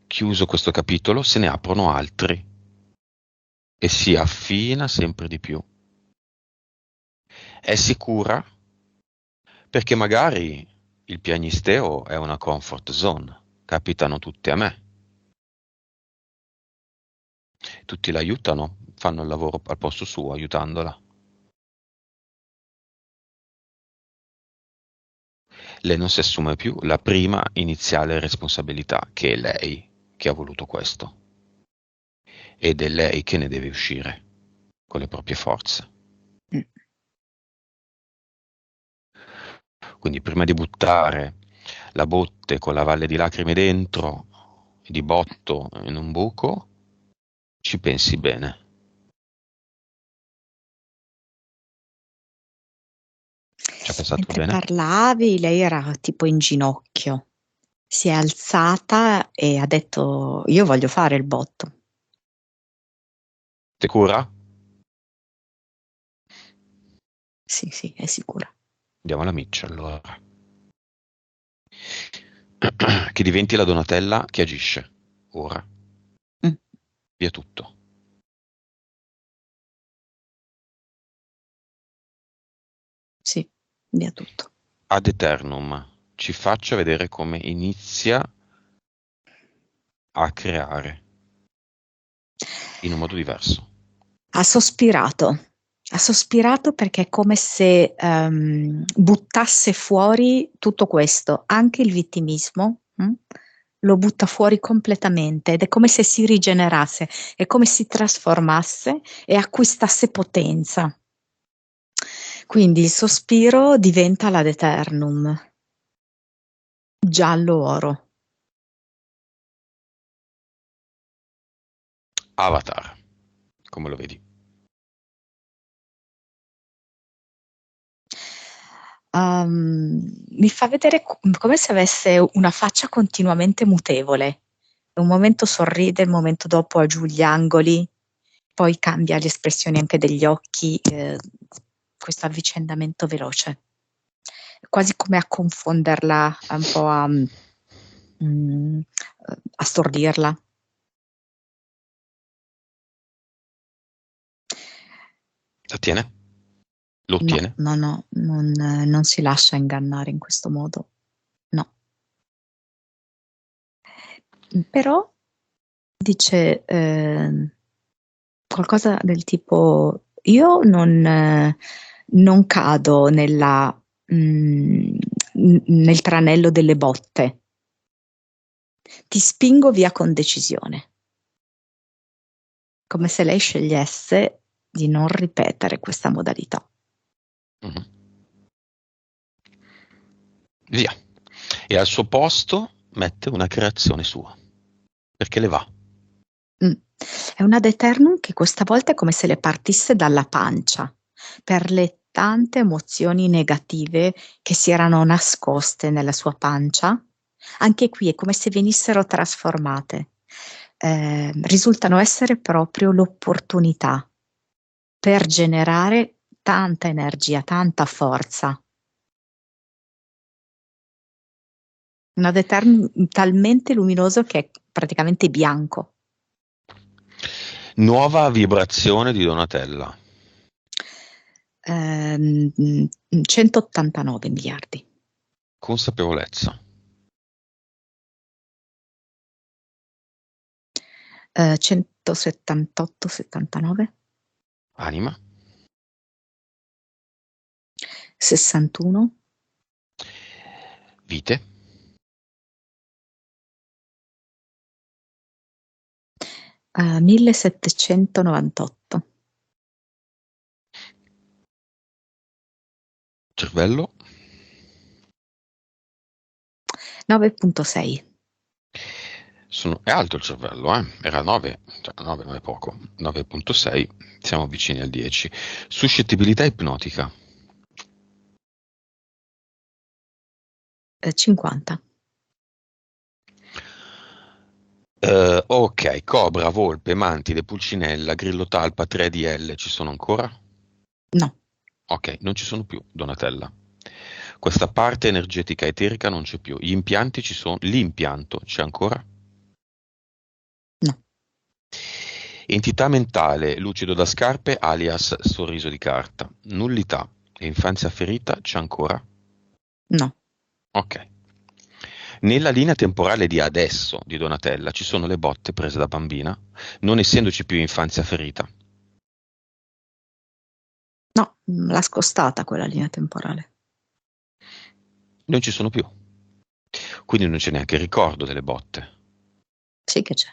Chiuso questo capitolo, se ne aprono altri e si affina sempre di più. È sicura perché magari il piagnisteo è una comfort zone, capitano tutte a me. Tutti l'aiutano, fanno il lavoro al posto suo aiutandola. Lei non si assume più la prima iniziale responsabilità, che è lei che ha voluto questo. Ed è lei che ne deve uscire con le proprie forze. Quindi prima di buttare la botte con la valle di lacrime dentro, di botto in un buco, ci pensi bene. Ci ha pensato Mentre bene? parlavi, lei era tipo in ginocchio. Si è alzata e ha detto: io voglio fare il botto. Sicura? Sì, è sicura. Andiamo alla miccia allora. Che diventi la Donatella che agisce. Ora. Via tutto. Sì, via tutto. Ad eternum. Ci faccia vedere come inizia a creare. In un modo diverso. Ha sospirato perché è come se buttasse fuori tutto questo, anche il vittimismo, lo butta fuori completamente ed è come se si rigenerasse, è come si trasformasse e acquistasse potenza. Quindi il sospiro diventa l'ad eternum, giallo oro. Avatar. Come lo vedi? Mi fa vedere come se avesse una faccia continuamente mutevole. Un momento sorride, il momento dopo ha giù gli angoli, poi cambia le espressioni anche degli occhi, questo avvicendamento veloce, quasi come a confonderla, un po' a stordirla. La tiene? Lo ottiene? No, non si lascia ingannare in questo modo, no. Però dice qualcosa del tipo: io non cado nel tranello delle botte, ti spingo via con decisione, come se lei scegliesse di non ripetere questa modalità. Mm-hmm. Via. E al suo posto mette una creazione sua, perché le va. È un ad eternum che questa volta è come se le partisse dalla pancia, per le tante emozioni negative che si erano nascoste nella sua pancia. Anche qui è come se venissero trasformate. Risultano essere proprio l'opportunità per generare tanta energia, tanta forza. Un ad eternum talmente luminoso che è praticamente bianco. Nuova vibrazione di Donatella. 189 miliardi. Consapevolezza. 178, 79, Anima. 61, Vite. 1798, Cervello. 9,6. È alto il cervello, era 9, cioè 9 non è poco, 9,6, siamo vicini al 10. Suscettibilità ipnotica. 50. Ok, cobra, volpe, mantide, pulcinella, grillo talpa, 3DL, ci sono ancora? No. Ok, non ci sono più, Donatella. Questa parte energetica eterica non c'è più. Gli impianti ci sono. L'impianto c'è ancora? No. Entità mentale, lucido da scarpe, alias sorriso di carta. Nullità e infanzia ferita c'è ancora? No. Ok. Nella linea temporale di adesso di Donatella ci sono le botte prese da bambina, non essendoci più infanzia ferita. No, l'ha scostata quella linea temporale. Non ci sono più. Quindi non c'è neanche il ricordo delle botte. Sì che c'è.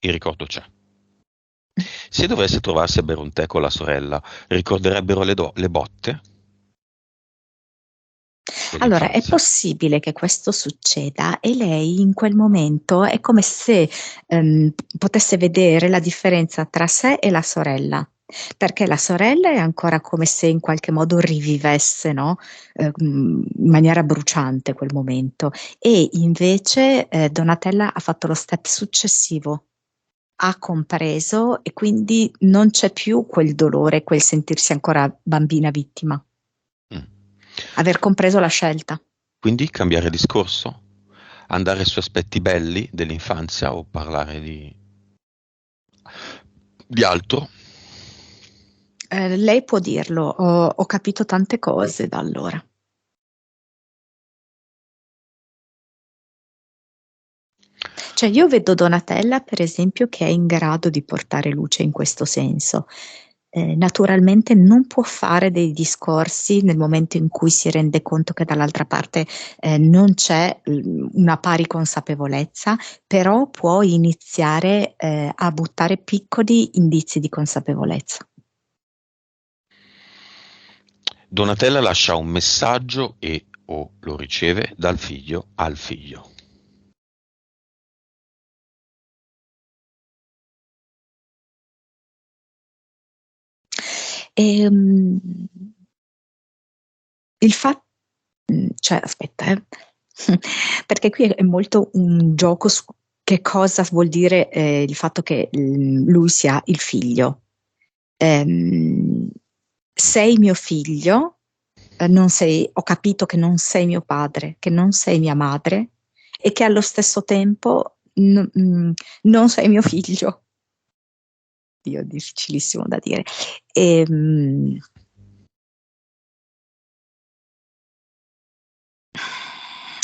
Il ricordo c'è. Se dovesse trovarsi a bere un tè con la sorella, ricorderebbero le botte Allora, è dell'infanzia? possibile che questo succeda e lei in quel momento è come se potesse vedere la differenza tra sé e la sorella, perché la sorella è ancora come se in qualche modo rivivesse, no? In maniera bruciante quel momento, e invece Donatella ha fatto lo step successivo. Ha compreso e quindi non c'è più quel dolore, quel sentirsi ancora bambina vittima. Mm. Aver compreso la scelta. Quindi cambiare discorso? Andare su aspetti belli dell'infanzia o parlare di altro? Lei può dirlo, ho capito tante cose da allora. Cioè io vedo Donatella, per esempio, che è in grado di portare luce in questo senso. Naturalmente non può fare dei discorsi nel momento in cui si rende conto che dall'altra parte non c'è una pari consapevolezza, però può iniziare a buttare piccoli indizi di consapevolezza. Donatella lascia un messaggio e o lo riceve dal figlio al figlio. Ehm, il fatto, cioè, aspetta, perché qui è molto un gioco su che cosa vuol dire il fatto che lui sia il figlio. Sei mio figlio, ho capito che non sei mio padre, che non sei mia madre e che allo stesso tempo non sei mio figlio. Dio, difficilissimo da dire.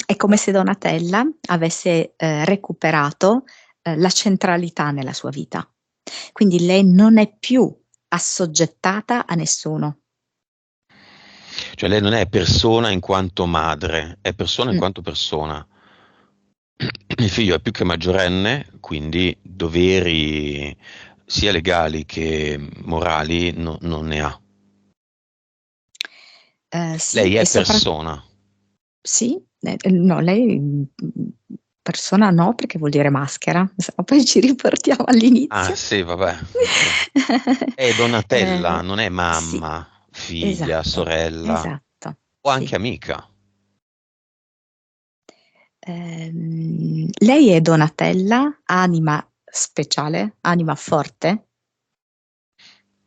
È come se Donatella avesse recuperato la centralità nella sua vita. Quindi lei non è più assoggettata a nessuno. Cioè lei non è persona in quanto madre, è persona in Mm. quanto persona. Il figlio è più che maggiorenne, quindi doveri sia legali che morali non ne ha. Sì, Lei e è soprattutto persona. sì, no, lei persona no, perché vuol dire maschera, poi ci riportiamo Ah all'inizio. sì, vabbè. È Donatella, non è Sì, mamma, figlia, esatto, sorella esatto, o sì. anche amica. Lei è Donatella, anima speciale, anima forte,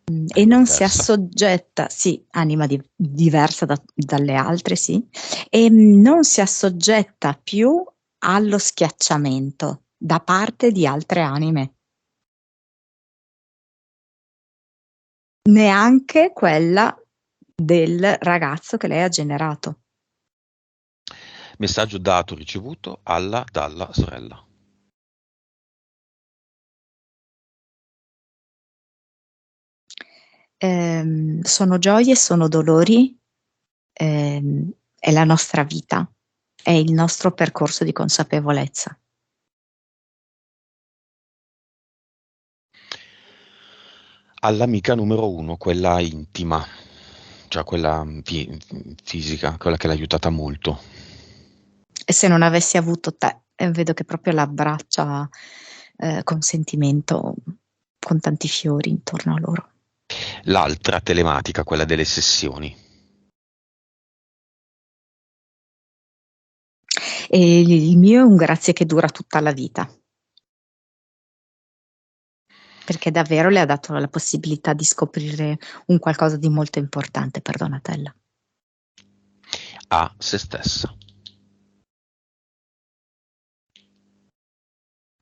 e Anima non si diversa. assoggetta, sì, anima diversa dalle altre, sì, e non si assoggetta più allo schiacciamento da parte di altre anime, neanche quella del ragazzo che lei ha generato. Messaggio dato ricevuto dalla sorella. Sono gioie, sono dolori, è la nostra vita, è il nostro percorso di consapevolezza. All'amica numero 1, quella intima, cioè quella fisica, quella che l'ha aiutata molto. E se non avessi avuto te, vedo che proprio l'abbraccia con sentimento, con tanti fiori intorno a loro. L'altra telematica, quella delle sessioni. E il mio è un grazie che dura tutta la vita, perché davvero le ha dato la possibilità di scoprire un qualcosa di molto importante per Donatella. A se stessa.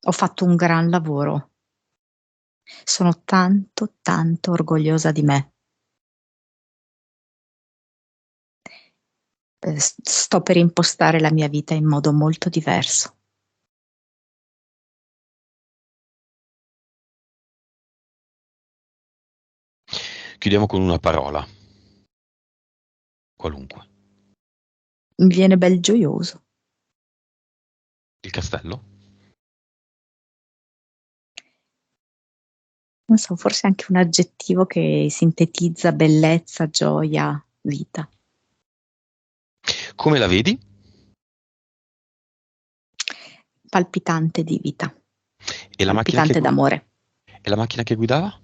Ho fatto un gran lavoro, sono tanto tanto orgogliosa di me. Sto per impostare la mia vita in modo molto diverso. Chiudiamo con una parola. Qualunque. Mi viene bel gioioso. Il castello? Non so, forse anche un aggettivo che sintetizza bellezza, gioia, vita. Come la vedi? Palpitante di vita, E la macchina che palpitante d'amore. e la macchina che guidava?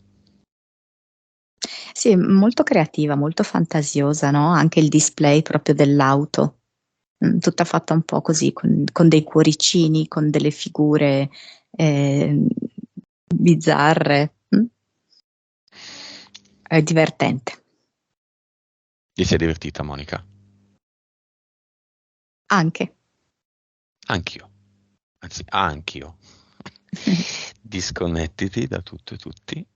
Sì, molto creativa, molto fantasiosa, no? Anche il display proprio dell'auto, tutta fatta un po' così, con dei cuoricini, con delle figure bizzarre. È divertente. Ti sei divertita, Monica? Anche. Anch'io. Anzi, anch'io. Disconnettiti da tutto e tutti